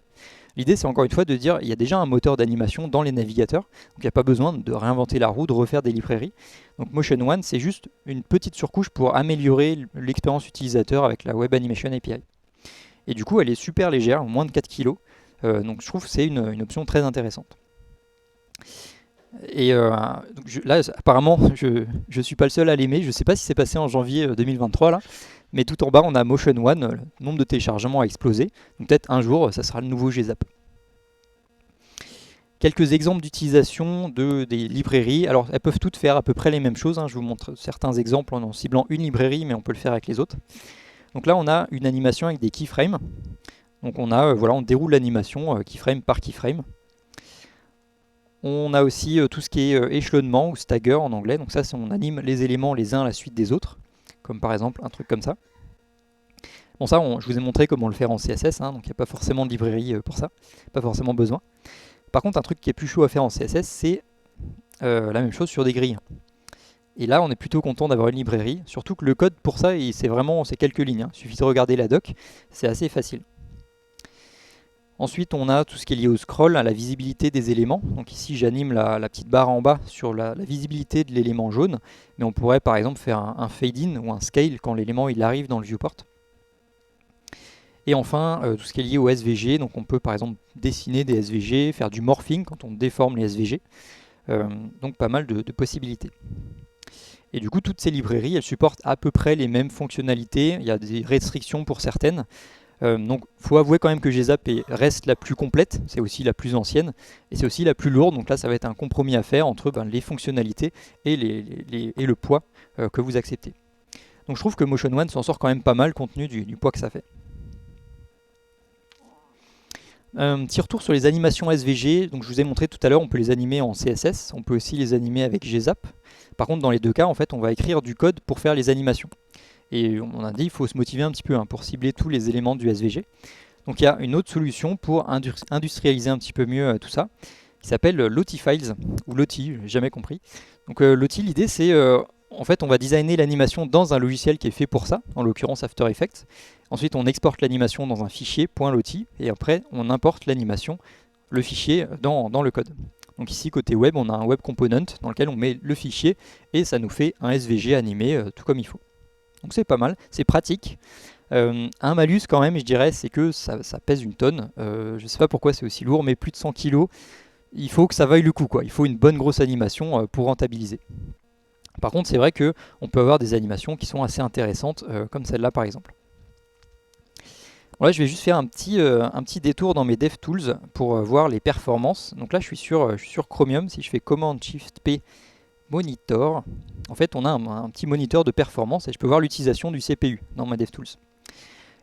Speaker 1: L'idée, c'est encore une fois de dire il y a déjà un moteur d'animation dans les navigateurs, donc il n'y a pas besoin de réinventer la roue, de refaire des librairies. Donc Motion One, c'est juste une petite surcouche pour améliorer l'expérience utilisateur avec la Web Animation API. Et du coup, elle est super légère, moins de 4 kg, donc je trouve que c'est une option très intéressante. Et donc là, apparemment, je ne suis pas le seul à l'aimer. Je ne sais pas si c'est passé en janvier 2023, là. Mais tout en bas, on a Motion One. Le nombre de téléchargements a explosé. Donc peut-être un jour, ça sera le nouveau GZAP. Quelques exemples d'utilisation des librairies. Alors, elles peuvent toutes faire à peu près les mêmes choses. Je vous montre certains exemples en ciblant une librairie, mais on peut le faire avec les autres. Donc là, on a une animation avec des keyframes. Donc on déroule l'animation keyframe par keyframe. On a aussi tout ce qui est échelonnement ou stagger en anglais. Donc ça, on anime les éléments les uns à la suite des autres. Comme par exemple un truc comme ça. Bon, ça, je vous ai montré comment le faire en CSS. Donc il n'y a pas forcément de librairie pour ça. Pas forcément besoin. Par contre, un truc qui est plus chaud à faire en CSS, c'est la même chose sur des grilles. Et là, on est plutôt content d'avoir une librairie. Surtout que le code pour ça, c'est quelques lignes. Il suffit de regarder la doc. C'est assez facile. Ensuite, on a tout ce qui est lié au scroll, à la visibilité des éléments. Donc ici, j'anime la petite barre en bas sur la visibilité de l'élément jaune. Mais on pourrait par exemple faire un fade-in ou un scale quand l'élément arrive dans le viewport. Et enfin, tout ce qui est lié au SVG. Donc on peut par exemple dessiner des SVG, faire du morphing quand on déforme les SVG. Donc pas mal de possibilités. Et du coup, toutes ces librairies, elles supportent à peu près les mêmes fonctionnalités. Il y a des restrictions pour certaines. Donc il faut avouer quand même que GZAP reste la plus complète, c'est aussi la plus ancienne, et c'est aussi la plus lourde, donc là ça va être un compromis à faire entre les fonctionnalités et le poids que vous acceptez. Donc je trouve que Motion One s'en sort quand même pas mal compte tenu du poids que ça fait. Un petit retour sur les animations SVG, donc je vous ai montré tout à l'heure, on peut les animer en CSS, on peut aussi les animer avec GZAP. Par contre dans les deux cas, en fait, on va écrire du code pour faire les animations. Et on a dit qu'il faut se motiver un petit peu pour cibler tous les éléments du SVG. Donc il y a une autre solution pour industrialiser un petit peu mieux tout ça, qui s'appelle Lottie Files, ou Lottie, j'ai jamais compris. Donc Lottie, l'idée c'est, en fait on va designer l'animation dans un logiciel qui est fait pour ça, en l'occurrence After Effects. Ensuite on exporte l'animation dans un fichier .lottie, et après on importe l'animation, le fichier, dans le code. Donc ici côté web, on a un web component dans lequel on met le fichier, et ça nous fait un SVG animé tout comme il faut. Donc c'est pas mal, c'est pratique. Un malus quand même, je dirais, c'est que ça pèse une tonne. Je sais pas pourquoi c'est aussi lourd, mais plus de 100 kg, il faut que ça vaille le coup, quoi. Il faut une bonne grosse animation pour rentabiliser. Par contre, c'est vrai qu'on peut avoir des animations qui sont assez intéressantes, comme celle-là par exemple. Bon, là, je vais juste faire un petit détour dans mes DevTools pour voir les performances. Donc là, je suis sur Chromium. Si je fais Command-Shift-P Monitor, en fait on a un petit moniteur de performance et je peux voir l'utilisation du CPU dans ma DevTools.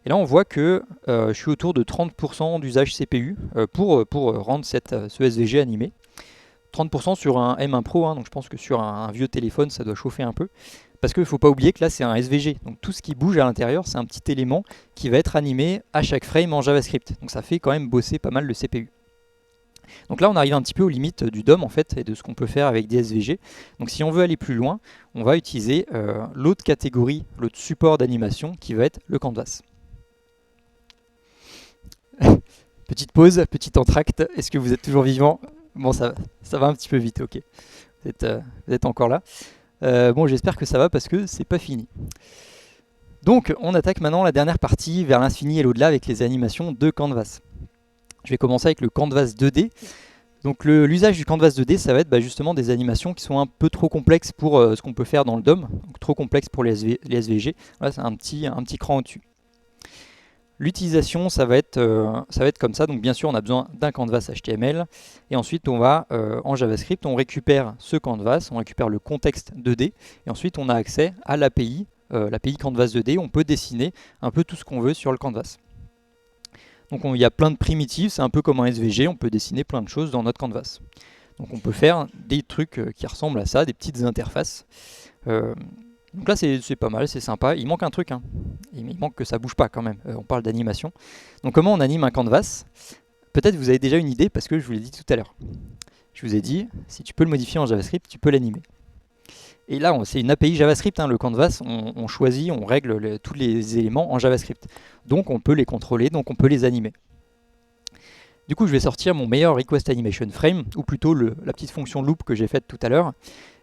Speaker 1: Et là on voit que je suis autour de 30% d'usage CPU pour rendre ce SVG animé. 30% sur un M1 Pro, donc je pense que sur un vieux téléphone ça doit chauffer un peu. Parce qu'il ne faut pas oublier que là c'est un SVG, donc tout ce qui bouge à l'intérieur c'est un petit élément qui va être animé à chaque frame en JavaScript. Donc ça fait quand même bosser pas mal le CPU. Donc là on arrive un petit peu aux limites du DOM en fait et de ce qu'on peut faire avec des SVG. Donc si on veut aller plus loin, on va utiliser l'autre catégorie, l'autre support d'animation qui va être le canvas. Petite pause, petit entracte, est-ce que vous êtes toujours vivant? Bon ça va un petit peu vite, ok. Vous êtes encore là. Bon j'espère que ça va parce que c'est pas fini. Donc on attaque maintenant la dernière partie vers l'infini et l'au-delà avec les animations de canvas. Je vais commencer avec le Canvas 2D. Donc l'usage du Canvas 2D, ça va être justement des animations qui sont un peu trop complexes pour ce qu'on peut faire dans le DOM, donc trop complexes pour les SVG. Voilà, c'est un petit cran au-dessus. L'utilisation, ça va être comme ça. Donc bien sûr, on a besoin d'un canvas HTML. Et ensuite, on va en JavaScript, on récupère ce canvas, on récupère le contexte 2D. Et ensuite, on a accès à l'API Canvas 2D. On peut dessiner un peu tout ce qu'on veut sur le canvas. Donc il y a plein de primitives, c'est un peu comme un SVG, on peut dessiner plein de choses dans notre canvas. Donc on peut faire des trucs qui ressemblent à ça, des petites interfaces. Donc là c'est pas mal, c'est sympa. Il manque un truc, il manque que ça bouge pas quand même. On parle d'animation. Donc comment on anime un canvas? Peut-être vous avez déjà une idée parce que je vous l'ai dit tout à l'heure. Je vous ai dit, si tu peux le modifier en JavaScript, tu peux l'animer. Et là, c'est une API JavaScript, hein, le canvas, on choisit, on règle tous les éléments en JavaScript. Donc on peut les contrôler, donc on peut les animer. Du coup, je vais sortir mon meilleur request animation frame, ou plutôt la petite fonction loop que j'ai faite tout à l'heure.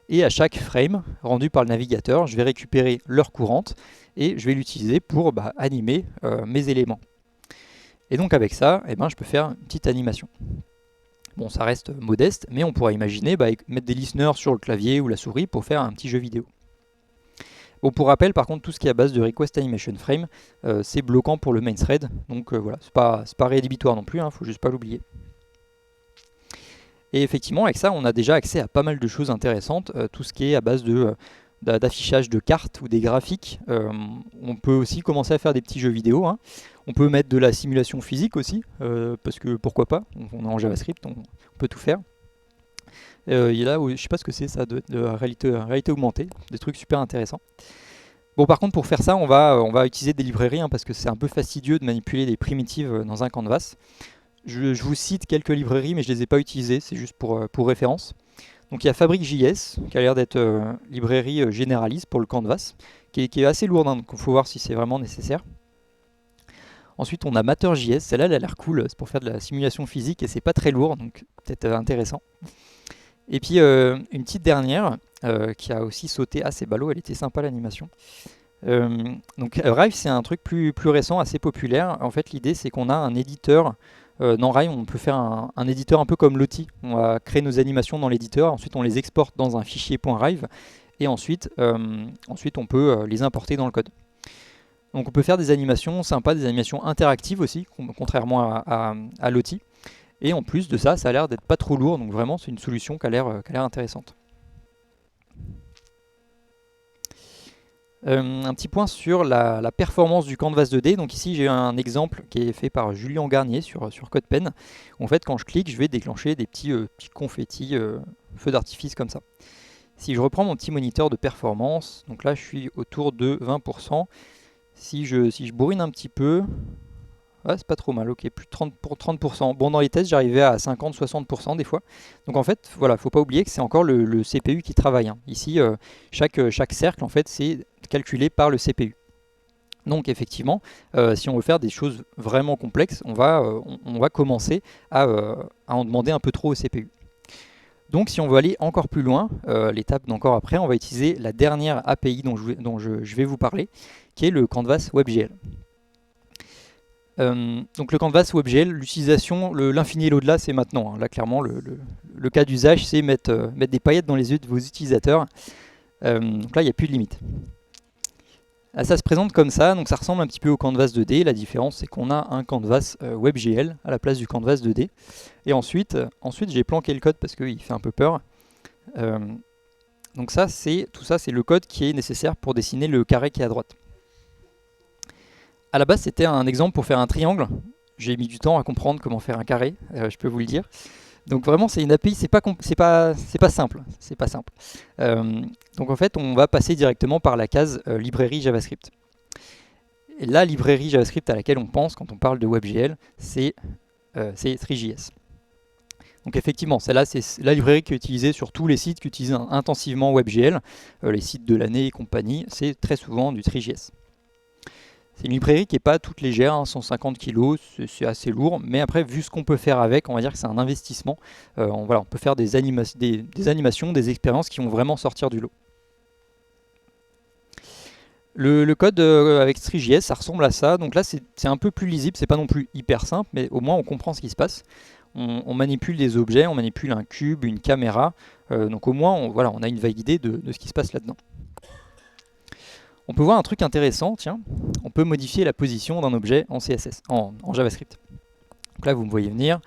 Speaker 1: Et à chaque frame rendu par le navigateur, je vais récupérer l'heure courante et je vais l'utiliser pour animer mes éléments. Et donc avec ça, eh ben, je peux faire une petite animation. Bon, ça reste modeste, mais on pourrait imaginer mettre des listeners sur le clavier ou la souris pour faire un petit jeu vidéo. Bon, pour rappel, par contre, tout ce qui est à base de request animation frame, c'est bloquant pour le main thread. Donc voilà, c'est pas rédhibitoire non plus, faut juste pas l'oublier. Et effectivement, avec ça, on a déjà accès à pas mal de choses intéressantes. Tout ce qui est à base d'affichage de cartes ou des graphiques. On peut aussi commencer à faire des petits jeux vidéo. On peut mettre de la simulation physique aussi, parce que pourquoi pas, on est en JavaScript, on peut tout faire. Il y a là, je sais pas ce que c'est ça, de réalité augmentée, des trucs super intéressants. Bon, par contre, pour faire ça, on va utiliser des librairies, parce que c'est un peu fastidieux de manipuler des primitives dans un canvas. Je vous cite quelques librairies, mais je ne les ai pas utilisées, c'est juste pour référence. Donc il y a Fabric.js, qui a l'air d'être librairie généraliste pour le canvas, qui est assez lourde, donc il faut voir si c'est vraiment nécessaire. Ensuite, on a Matter.js, celle-là, elle a l'air cool, c'est pour faire de la simulation physique et c'est pas très lourd, donc peut-être intéressant. Et puis une petite dernière qui a aussi sauté, c'est ballot, elle était sympa l'animation. Donc Rive, c'est un truc plus récent, assez populaire. En fait, l'idée c'est qu'on a un éditeur. Dans Rive, on peut faire un éditeur un peu comme Lottie. On va créer nos animations dans l'éditeur, ensuite on les exporte dans un fichier .rive et ensuite on peut les importer dans le code. Donc on peut faire des animations sympas, des animations interactives aussi, contrairement à Lottie. Et en plus de ça, ça a l'air d'être pas trop lourd, donc vraiment c'est une solution qui a l'air intéressante. Un petit point sur la performance du canvas 2D. Donc ici j'ai un exemple qui est fait par Julien Garnier sur CodePen. En fait quand je clique, je vais déclencher des petits confettis, feux d'artifice comme ça. Si je reprends mon petit moniteur de performance, donc là je suis autour de 20%. Si je bourrine un petit peu, c'est pas trop mal, ok, plus de 30%. Bon, dans les tests j'arrivais à 50-60% des fois. Donc en fait, voilà, faut pas oublier que c'est encore le CPU qui travaille. Ici, chaque cercle en fait c'est calculé par le CPU. Donc effectivement, si on veut faire des choses vraiment complexes, on va commencer à en demander un peu trop au CPU. Donc si on veut aller encore plus loin, l'étape d'encore après, on va utiliser la dernière API dont je vais vous parler, qui est le Canvas WebGL. Donc le Canvas WebGL, l'utilisation, l'infini et l'au-delà, c'est maintenant. Là clairement, le cas d'usage, c'est mettre des paillettes dans les yeux de vos utilisateurs. Donc là, il n'y a plus de limite. Ça se présente comme ça, donc ça ressemble un petit peu au Canvas 2D. La différence, c'est qu'on a un Canvas WebGL à la place du Canvas 2D. Et ensuite j'ai planqué le code parce qu'il fait un peu peur. Donc tout ça, c'est le code qui est nécessaire pour dessiner le carré qui est à droite. À la base, c'était un exemple pour faire un triangle. J'ai mis du temps à comprendre comment faire un carré, je peux vous le dire. Donc vraiment, c'est une API, c'est pas simple. C'est pas simple. Donc en fait, on va passer directement par la case librairie JavaScript. Et la librairie JavaScript à laquelle on pense quand on parle de WebGL, c'est Three.js. Donc effectivement, celle-là, c'est la librairie qui est utilisée sur tous les sites qui utilisent intensivement WebGL. Les sites de l'année et compagnie, c'est très souvent du Three.js. C'est une librairie qui n'est pas toute légère, 150 kg, c'est assez lourd, mais après, vu ce qu'on peut faire avec, on va dire que c'est un investissement. On peut faire des animations, des expériences qui vont vraiment sortir du lot. Le code avec Three.js, ça ressemble à ça. Donc là, c'est un peu plus lisible, c'est pas non plus hyper simple, mais au moins on comprend ce qui se passe. On manipule des objets, on manipule un cube, une caméra. Donc au moins, on a une vague idée de ce qui se passe là-dedans. On peut voir un truc intéressant, tiens, on peut modifier la position d'un objet en CSS, en JavaScript. Donc là, vous me voyez venir,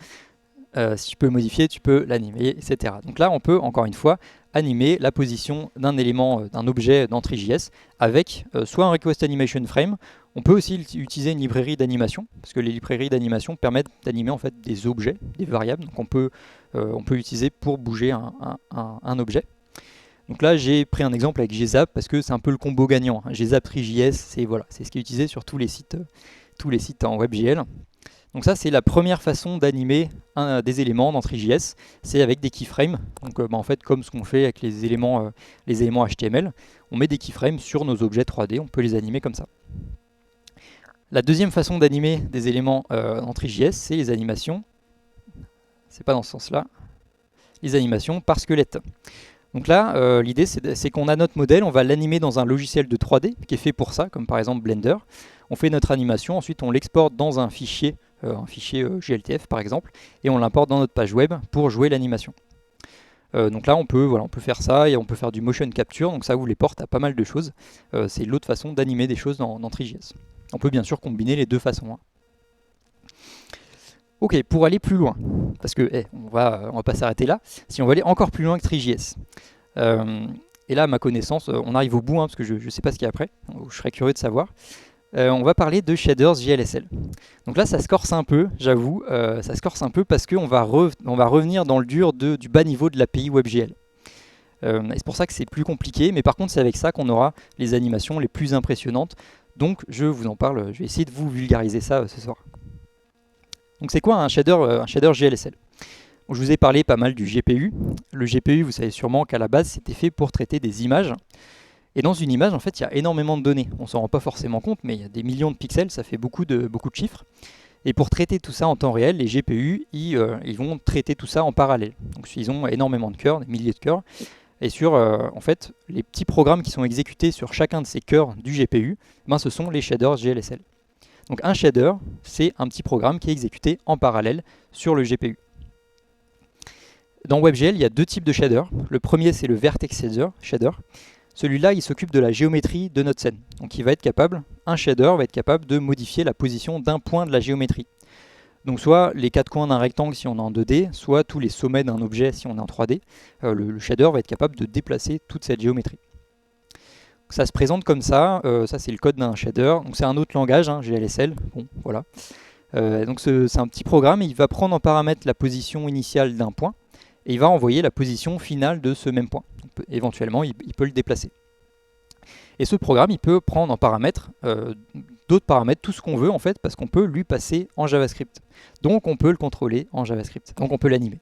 Speaker 1: si tu peux le modifier, tu peux l'animer, etc. Donc là, on peut, encore une fois, animer la position d'un élément, d'un objet dans Three.js avec soit un Request Animation Frame. On peut aussi utiliser une librairie d'animation, parce que les librairies d'animation permettent d'animer en fait des objets, des variables. Donc on peut l'utiliser pour bouger un objet. Donc là, j'ai pris un exemple avec gzap parce que c'est un peu le combo gagnant. Gzap Three.js, c'est ce qui est utilisé sur tous les sites en WebGL. Donc ça, c'est la première façon d'animer des éléments dans Three.js, c'est avec des keyframes. Donc en fait, comme ce qu'on fait avec les éléments HTML, on met des keyframes sur nos objets 3D, on peut les animer comme ça. La deuxième façon d'animer des éléments en Three.js, c'est les animations. C'est pas dans ce sens-là. Les animations par squelette. Donc là, l'idée, c'est qu'on a notre modèle, on va l'animer dans un logiciel de 3D qui est fait pour ça, comme par exemple Blender. On fait notre animation, ensuite on l'exporte dans un fichier GLTF par exemple, et on l'importe dans notre page web pour jouer l'animation. Donc là, on peut faire ça, et on peut faire du motion capture, donc ça ouvre les portes à pas mal de choses. C'est l'autre façon d'animer des choses dans Three.js. On peut bien sûr combiner les deux façons. Ok, pour aller plus loin, parce que on va pas s'arrêter là, si on va aller encore plus loin que Three.js. Et là, à ma connaissance, on arrive au bout, parce que je ne sais pas ce qu'il y a après, je serais curieux de savoir. On va parler de shaders JLSL. Donc là, ça se corse un peu, j'avoue, ça se corse un peu parce qu'on va revenir dans le dur du bas niveau de l'API WebGL. C'est pour ça que c'est plus compliqué, mais par contre, c'est avec ça qu'on aura les animations les plus impressionnantes. Donc, je vous en parle, je vais essayer de vous vulgariser ça ce soir. Donc c'est quoi un shader JLSL? Je vous ai parlé pas mal du GPU. Le GPU, vous savez sûrement qu'à la base, c'était fait pour traiter des images. Et dans une image, en fait, il y a énormément de données. On ne s'en rend pas forcément compte, mais il y a des millions de pixels, ça fait beaucoup de chiffres. Et pour traiter tout ça en temps réel, les GPU, ils vont traiter tout ça en parallèle. Donc ils ont énormément de cœurs, des milliers de cœurs. Et sur en fait, les petits programmes qui sont exécutés sur chacun de ces cœurs du GPU, ce sont les shaders JLSL. Donc un shader, c'est un petit programme qui est exécuté en parallèle sur le GPU. Dans WebGL, il y a deux types de shaders. Le premier, c'est le vertex shader. Celui-là, il s'occupe de la géométrie de notre scène. Donc un shader va être capable de modifier la position d'un point de la géométrie. Donc soit les quatre coins d'un rectangle si on est en 2D, soit tous les sommets d'un objet si on est en 3D. Le shader va être capable de déplacer toute cette géométrie. Ça se présente comme ça, ça c'est le code d'un shader, donc c'est un autre langage, GLSL, bon voilà. Donc c'est un petit programme, il va prendre en paramètre la position initiale d'un point, et il va envoyer la position finale de ce même point. Donc, éventuellement, il peut le déplacer. Et ce programme, il peut prendre en paramètre d'autres paramètres, tout ce qu'on veut en fait, parce qu'on peut lui passer en JavaScript. Donc on peut le contrôler en JavaScript, donc on peut l'animer.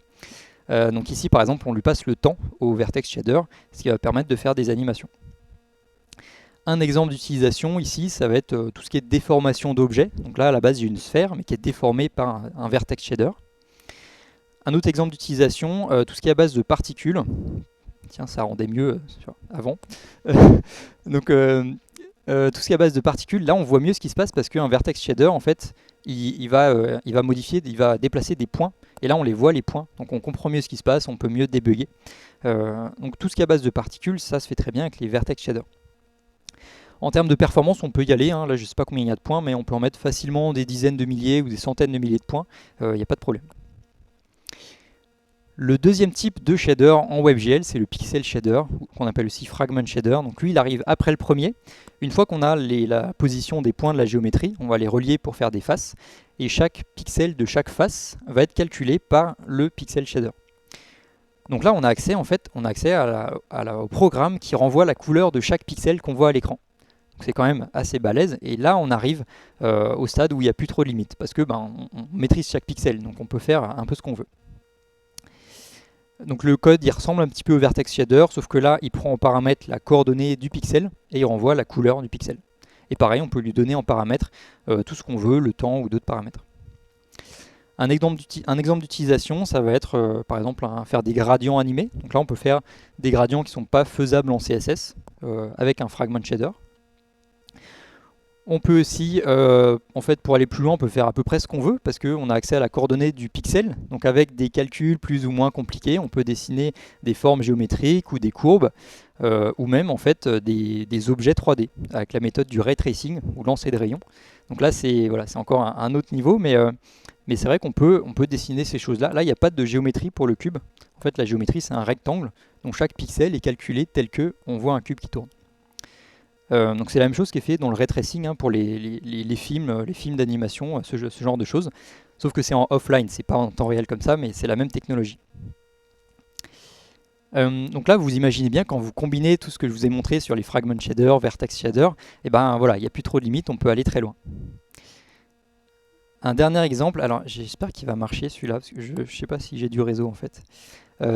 Speaker 1: Donc ici par exemple, on lui passe le temps au vertex shader, ce qui va permettre de faire des animations. Un exemple d'utilisation ici, ça va être tout ce qui est déformation d'objets. Donc là, à la base, j'ai une sphère, mais qui est déformée par un vertex shader. Un autre exemple d'utilisation, tout ce qui est à base de particules. Tiens, ça rendait mieux avant. Donc, tout ce qui est à base de particules, là, on voit mieux ce qui se passe parce qu'un vertex shader, en fait, il va modifier, il va déplacer des points. Et là, on les voit, les points. Donc, on comprend mieux ce qui se passe, on peut mieux débugger. Donc, tout ce qui est à base de particules, ça se fait très bien avec les vertex shaders. En termes de performance, on peut y aller. Là, je ne sais pas combien il y a de points, mais on peut en mettre facilement des dizaines de milliers ou des centaines de milliers de points. Il n'y a pas de problème. Le deuxième type de shader en WebGL, c'est le pixel shader, qu'on appelle aussi fragment shader. Donc lui, il arrive après le premier. Une fois qu'on a la position des points de la géométrie, on va les relier pour faire des faces. Et chaque pixel de chaque face va être calculé par le pixel shader. Donc là, on a accès au programme qui renvoie la couleur de chaque pixel qu'on voit à l'écran. C'est quand même assez balèze, et là on arrive au stade où il n'y a plus trop de limites, parce que on maîtrise chaque pixel, donc on peut faire un peu ce qu'on veut. Donc le code il ressemble un petit peu au vertex shader, sauf que là il prend en paramètre la coordonnée du pixel, et il renvoie la couleur du pixel. Et pareil, on peut lui donner en paramètre tout ce qu'on veut, le temps ou d'autres paramètres. Un exemple d'utilisation, ça va être par exemple faire des gradients animés. Donc là on peut faire des gradients qui ne sont pas faisables en CSS avec un fragment shader. On peut aussi, en fait, pour aller plus loin, on peut faire à peu près ce qu'on veut parce qu'on a accès à la coordonnée du pixel. Donc avec des calculs plus ou moins compliqués, on peut dessiner des formes géométriques ou des courbes ou même en fait des objets 3D avec la méthode du ray tracing ou lancer de rayons. Donc là, c'est encore un autre niveau, mais c'est vrai qu'on peut dessiner ces choses-là. Là, il n'y a pas de géométrie pour le cube. En fait, la géométrie, c'est un rectangle. Donc chaque pixel est calculé tel qu'on voit un cube qui tourne. Donc c'est la même chose qui est fait dans le ray tracing pour les films d'animation, ce genre de choses. Sauf que c'est en offline, c'est pas en temps réel comme ça, mais c'est la même technologie. Donc là, vous imaginez bien, quand vous combinez tout ce que je vous ai montré sur les fragment shaders, vertex shaders, et voilà, il n'y a plus trop de limites, on peut aller très loin. Un dernier exemple, alors j'espère qu'il va marcher celui-là, parce que je ne sais pas si j'ai du réseau en fait.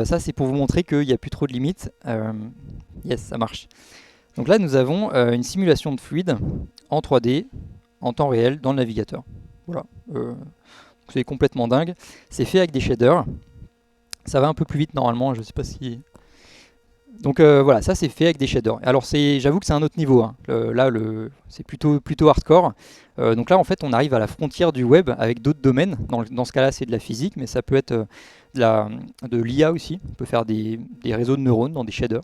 Speaker 1: Ça c'est pour vous montrer qu'il n'y a plus trop de limites. Yes, ça marche. Donc là nous avons une simulation de fluide en 3D, en temps réel, dans le navigateur. Voilà, c'est complètement dingue. C'est fait avec des shaders. Ça va un peu plus vite normalement, je ne sais pas si... Donc voilà, ça c'est fait avec des shaders. Alors j'avoue que c'est un autre niveau, hein. Là c'est plutôt hardcore. Donc là en fait on arrive à la frontière du web avec d'autres domaines. Dans ce cas-là c'est de la physique, mais ça peut être de l'IA aussi. On peut faire des réseaux de neurones dans des shaders.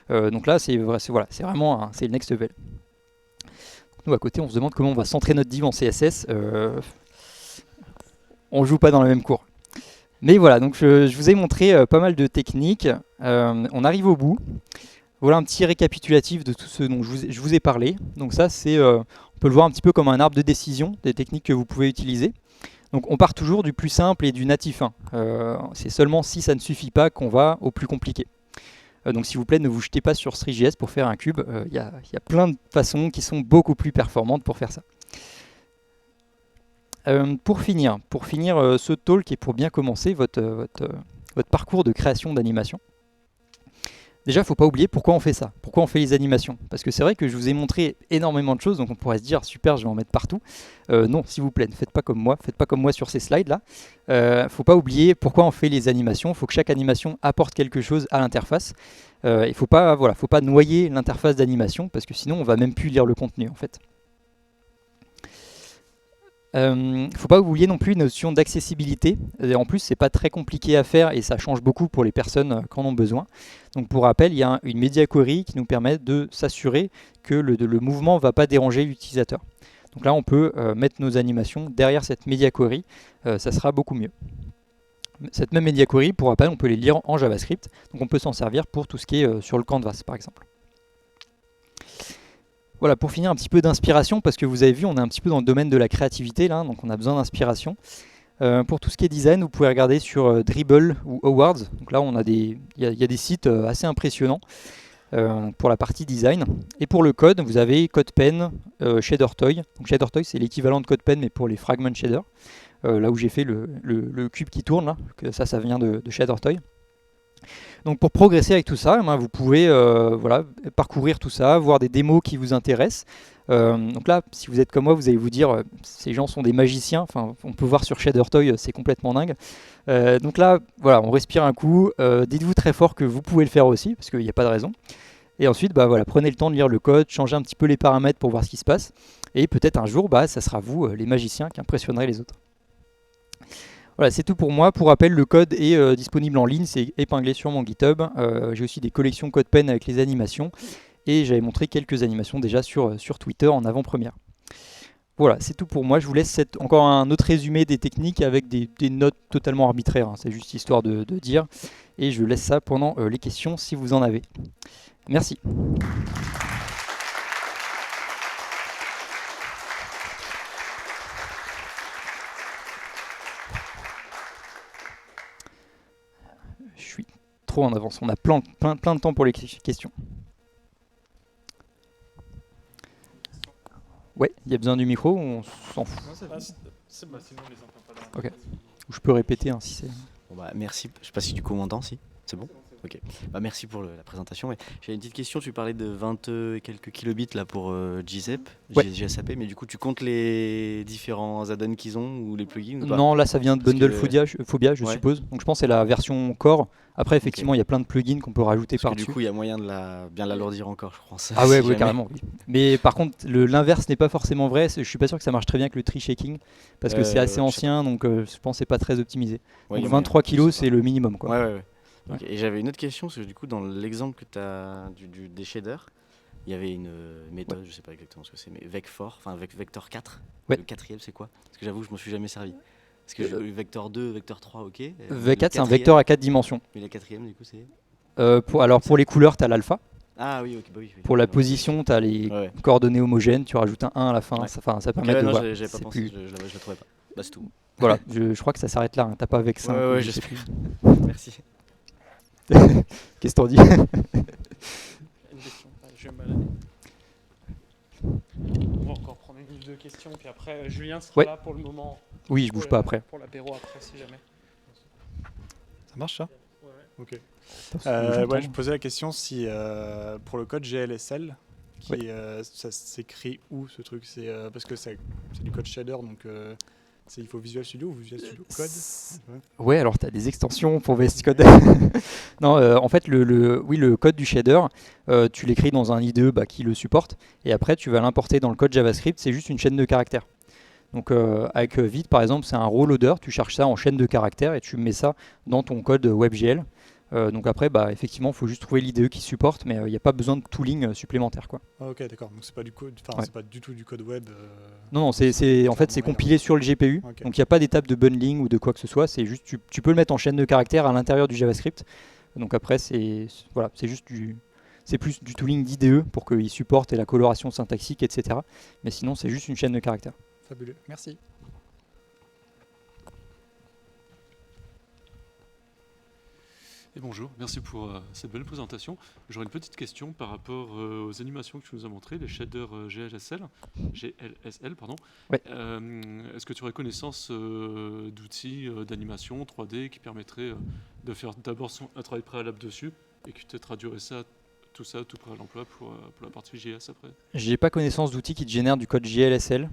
Speaker 1: Donc là c'est vraiment c'est le next level. Nous à côté on se demande comment on va centrer notre div en CSS. On joue pas dans la même cour. Mais voilà, donc je vous ai montré pas mal de techniques. On arrive au bout. Voilà un petit récapitulatif de tout ce dont je vous ai parlé. Donc ça, on peut le voir un petit peu comme un arbre de décision, des techniques que vous pouvez utiliser. Donc on part toujours du plus simple et du natif 1. C'est seulement si ça ne suffit pas qu'on va au plus compliqué. Donc s'il vous plaît, ne vous jetez pas sur Three.js pour faire un cube. Il y a plein de façons qui sont beaucoup plus performantes pour faire ça. Pour finir ce talk et pour bien commencer votre parcours de création d'animation, déjà il ne faut pas oublier pourquoi on fait ça, pourquoi on fait les animations. Parce que c'est vrai que je vous ai montré énormément de choses, donc on pourrait se dire super, je vais en mettre partout. Non, s'il vous plaît, ne faites pas comme moi sur ces slides là. Il ne faut pas oublier pourquoi on fait les animations, il faut que chaque animation apporte quelque chose à l'interface. Il ne faut pas noyer l'interface d'animation, parce que sinon on ne va même plus lire le contenu en fait. Il ne faut pas oublier non plus une notion d'accessibilité. En plus, c'est pas très compliqué à faire et ça change beaucoup pour les personnes qui en ont besoin. Donc pour rappel, il y a une media query qui nous permet de s'assurer que le mouvement ne va pas déranger l'utilisateur. Donc là, on peut mettre nos animations derrière cette media query. Ça sera beaucoup mieux. Cette même media query, pour rappel, on peut les lire en JavaScript. Donc on peut s'en servir pour tout ce qui est sur le canvas, par exemple. Voilà, pour finir, un petit peu d'inspiration, parce que vous avez vu, on est un petit peu dans le domaine de la créativité, là, donc on a besoin d'inspiration. Pour tout ce qui est design, vous pouvez regarder sur Dribbble ou Awards. Donc là, il y a des sites assez impressionnants pour la partie design. Et pour le code, vous avez CodePen, ShaderToy. Donc ShaderToy, c'est l'équivalent de CodePen, mais pour les fragment shaders. Là où j'ai fait le cube qui tourne, là, ça vient de ShaderToy. Donc pour progresser avec tout ça, vous pouvez parcourir tout ça, voir des démos qui vous intéressent. Donc là, si vous êtes comme moi, vous allez vous dire ces gens sont des magiciens. Enfin, on peut voir sur ShaderToy, c'est complètement dingue. Donc là, voilà, on respire un coup. Dites-vous très fort que vous pouvez le faire aussi, parce qu'il n'y a pas de raison. Et ensuite, prenez le temps de lire le code, changez un petit peu les paramètres pour voir ce qui se passe. Et peut-être un jour, ça sera vous, les magiciens, qui impressionnerez les autres. Voilà, c'est tout pour moi. Pour rappel, le code est disponible en ligne, c'est épinglé sur mon GitHub. J'ai aussi des collections CodePen avec les animations. Et j'avais montré quelques animations déjà sur Twitter en avant-première. Voilà, c'est tout pour moi. Je vous laisse encore un autre résumé des techniques avec des notes totalement arbitraires. Hein. C'est juste histoire de dire. Et je laisse ça pendant les questions si vous en avez. Merci. Je suis trop en avance. On a plein de temps pour les questions. Ouais, il y a besoin du micro ou on s'en fout?
Speaker 2: Sinon on les entend pas dans
Speaker 1: Ok. Ou je peux répéter si c'est...
Speaker 3: Bon merci, je sais pas si du coup on m'entend, si c'est bon. Ok, merci pour la présentation. Ouais. J'avais une petite question, tu parlais de 20 et quelques kilobits là pour GZAP,
Speaker 1: ouais.
Speaker 3: GSAP, mais du coup tu comptes les différents add-ons qu'ils ont ou les plugins ou pas?
Speaker 1: Non, là ça vient de Bundlephobia, je suppose. Donc je pense que c'est la version core. Après effectivement il y a plein de plugins qu'on peut rajouter par-dessus.
Speaker 3: Du coup il y a moyen de bien l'alourdir encore, je pense.
Speaker 1: Ah ouais, carrément. Oui. Mais par contre l'inverse n'est pas forcément vrai. Je suis pas sûr que ça marche très bien avec le tree shaking parce que c'est assez ancien, donc je pense que c'est pas très optimisé. Donc 23 kg c'est le minimum quoi.
Speaker 3: Ouais. Okay. Et j'avais une autre question, parce que du coup, dans l'exemple que tu as des shaders, il y avait une méthode, je sais pas exactement ce que c'est, mais Vector 4.
Speaker 1: Ouais.
Speaker 3: Le quatrième, c'est quoi? Parce que j'avoue, je m'en suis jamais servi. Parce que Vector 2, Vector 3, ok.
Speaker 1: V4, c'est un vecteur à 4 dimensions.
Speaker 3: Mais la quatrième, du coup, c'est
Speaker 1: pour les couleurs, tu as l'alpha.
Speaker 3: Ah oui, ok. Oui.
Speaker 1: Pour la position, tu as les coordonnées homogènes, tu rajoutes un 1 à la fin. Ouais. Ça permet de voir.
Speaker 3: J'avais pas pensé, je la trouvais pas. Bah, c'est tout.
Speaker 1: Voilà, je crois que ça s'arrête là. Hein. T'as pas avec ça.
Speaker 3: Ouais, j'espère. Merci.
Speaker 1: Qu'est-ce que t'en dis?
Speaker 2: Une question, je vais me balader. On va encore prendre une liste de questions, puis après Julien sera
Speaker 1: Ouais.
Speaker 2: là pour le moment.
Speaker 1: Oui, je bouge pas après.
Speaker 2: Pour l'apéro après, si jamais.
Speaker 4: Ça marche ça?
Speaker 2: Ouais.
Speaker 4: Ok.
Speaker 1: J'entends.
Speaker 4: Je me posais la question si pour le code GLSL, ça s'écrit où ce truc? C'est parce que c'est du code shader, donc il faut Visual Studio ou Visual Studio Code?
Speaker 1: Ouais, alors tu as des extensions pour VS Code. Non, en fait, le code du shader, tu l'écris dans un IDE qui le supporte, et après tu vas l'importer dans le code JavaScript, c'est juste une chaîne de caractères. Donc avec Vite, par exemple, c'est un raw loader, tu charges ça en chaîne de caractères et tu mets ça dans ton code WebGL. Donc après, effectivement, il faut juste trouver l'IDE qui supporte, mais il n'y a pas besoin de tooling supplémentaire, quoi.
Speaker 4: Ah, ok, d'accord. Donc c'est pas du code,
Speaker 1: Ouais.
Speaker 4: c'est pas du tout du code web.
Speaker 1: Non, en fait, c'est compilé sur le GPU.
Speaker 4: Ok.
Speaker 1: Donc il n'y a pas d'étape de bundling ou de quoi que ce soit. C'est juste, tu peux le mettre en chaîne de caractères à l'intérieur du JavaScript. Donc après, c'est plus du tooling d'IDE pour qu'il supporte et la coloration syntaxique, etc. Mais sinon, c'est juste une chaîne de caractères.
Speaker 4: Fabuleux. Merci.
Speaker 2: Et bonjour, merci pour cette belle présentation. J'aurais une petite question par rapport aux animations que tu nous as montrées, les shaders GLSL, pardon.
Speaker 1: Ouais.
Speaker 2: Est-ce que tu aurais connaissance d'outils d'animation 3D qui permettraient de faire d'abord un travail préalable dessus et qui te traduirait tout près à l'emploi pour la partie JS après?
Speaker 1: J'ai pas connaissance d'outils qui te génèrent du code GLSL.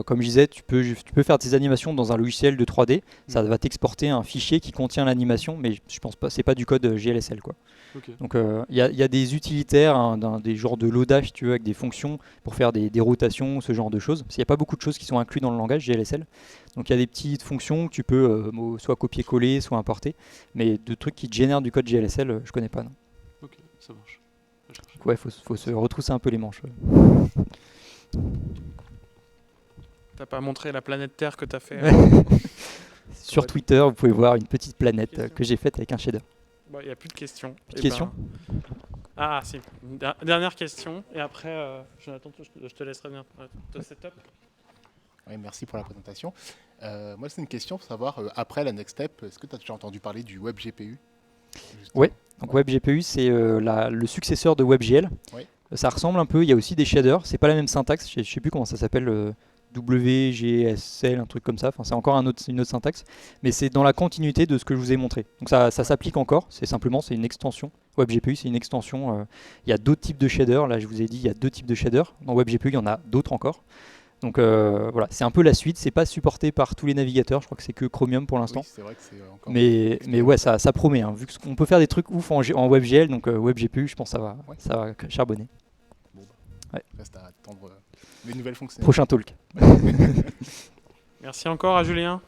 Speaker 1: Comme je disais, tu peux faire tes animations dans un logiciel de 3D. Ça va t'exporter un fichier qui contient l'animation, mais je pense pas, c'est pas du code GLSL, quoi.
Speaker 2: Ok.
Speaker 1: Donc il y a des utilitaires, des genres de loadage, si tu veux, avec des fonctions pour faire des rotations, ce genre de choses. Parce qu'il n'y a pas beaucoup de choses qui sont incluses dans le langage GLSL. Donc il y a des petites fonctions que tu peux soit copier-coller, soit importer. Mais de trucs qui te génèrent du code GLSL, je connais pas, non.
Speaker 2: Ok, ça marche.
Speaker 1: Donc, ouais, faut se retrousser un peu les manches. Ouais.
Speaker 2: T'as pas montré la planète Terre que t'as fait
Speaker 1: Sur Twitter, vous pouvez voir une petite planète que j'ai faite avec un shader.
Speaker 2: Bon, il n'y a plus de questions.
Speaker 1: Plus de questions
Speaker 2: Ah, si. Dernière question. Et après, Jonathan, je te laisserai bien te setup.
Speaker 5: Oui, merci pour la présentation. Moi, c'est une question pour savoir, après la Next Step, est-ce que tu as déjà entendu parler du WebGPU?
Speaker 1: Ouais, donc WebGPU, c'est le successeur de WebGL.
Speaker 5: Oui.
Speaker 1: Ça ressemble un peu, il y a aussi des shaders, c'est pas la même syntaxe, je sais plus comment ça s'appelle, WGSL, un truc comme ça, enfin, c'est encore une autre syntaxe, mais c'est dans la continuité de ce que je vous ai montré. Donc ça s'applique encore, c'est une extension. WebGPU, c'est une extension. Il y a d'autres types de shaders, là je vous ai dit, il y a 2 types de shaders. Dans WebGPU, il y en a d'autres encore. Donc voilà, c'est un peu la suite, c'est pas supporté par tous les navigateurs, je crois que c'est que Chromium pour l'instant.
Speaker 5: Oui, c'est vrai que c'est encore...
Speaker 1: Mais ouais, ça promet, hein, vu qu'on peut faire des trucs ouf en WebGL, donc WebGPU, je pense que ça va charbonner.
Speaker 5: Bon,
Speaker 1: Ouais.
Speaker 5: Reste à attendre les nouvelles fonctionnalités.
Speaker 1: Prochain talk.
Speaker 2: Merci encore à Julien.